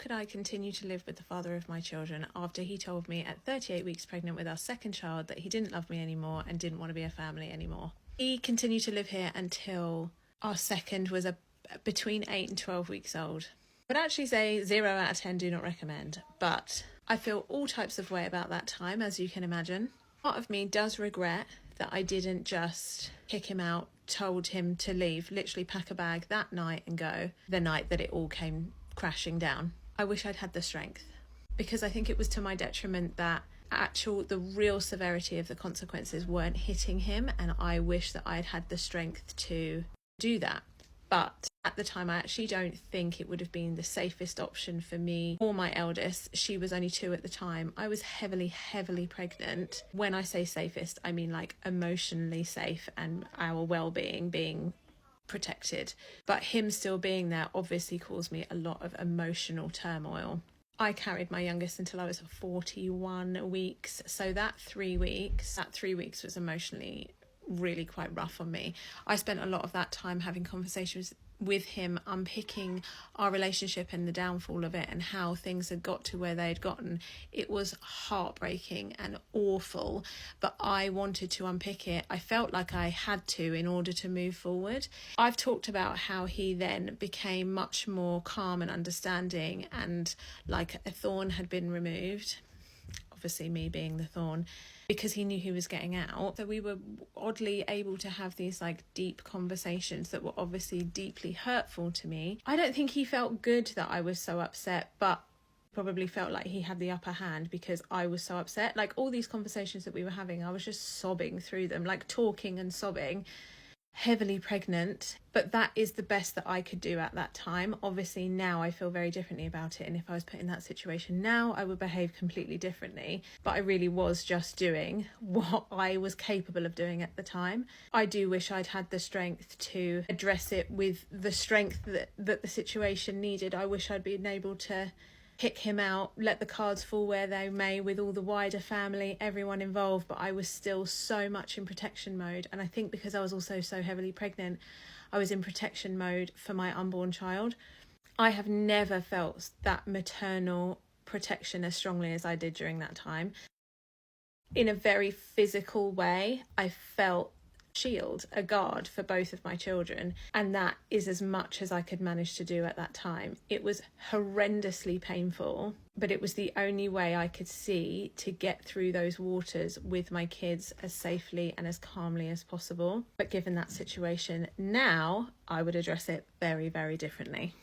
could I continue to live with the father of my children after he told me at 38 weeks pregnant with our second child that he didn't love me anymore and didn't want to be a family anymore? He continued to live here until our second was between 8 and 12 weeks old. I would actually say 0 out of 10 do not recommend, but I feel all types of way about that time, as you can imagine. Part of me does regret that I didn't just kick him out, told him to leave, literally pack a bag that night and go, the night that it all came crashing down. I wish I'd had the strength, because I think it was to my detriment that the real severity of the consequences weren't hitting him, and I wish that I'd had the strength to do that. But at the time, I actually don't think it would have been the safest option for me or my eldest. She was only 2 at the time. I was heavily pregnant. When I say safest, I mean like emotionally safe and our well-being being protected. But him still being there obviously caused me a lot of emotional turmoil. I carried my youngest until I was 41 weeks. So that 3 weeks was emotionally really quite rough on me. I spent a lot of that time having conversations with him, unpicking our relationship and the downfall of it and how things had got to where they'd gotten. It was heartbreaking and awful, but I wanted to unpick it. I felt like I had to in order to move forward. I've talked about how he then became much more calm and understanding, and like a thorn had been removed, obviously me being the thorn, because he knew he was getting out. So we were oddly able to have these like deep conversations that were obviously deeply hurtful to me. I don't think he felt good that I was so upset, but probably felt like he had the upper hand because I was so upset. Like all these conversations that we were having, I was just sobbing through them, like talking and sobbing, heavily pregnant. But that is the best that I could do at that time. Obviously now I feel very differently about it, and if I was put in that situation now, I would behave completely differently. But I really was just doing what I was capable of doing at the time. I do wish I'd had the strength to address it with the strength that the situation needed. I wish I'd been able to kick him out, let the cards fall where they may with all the wider family, everyone involved, but I was still so much in protection mode. And I think because I was also so heavily pregnant, I was in protection mode for my unborn child. I have never felt that maternal protection as strongly as I did during that time. In a very physical way, I felt shield, a guard for both of my children, and that is as much as I could manage to do at that time. It was horrendously painful, but it was the only way I could see to get through those waters with my kids as safely and as calmly as possible. But given that situation now, I would address it very, very differently.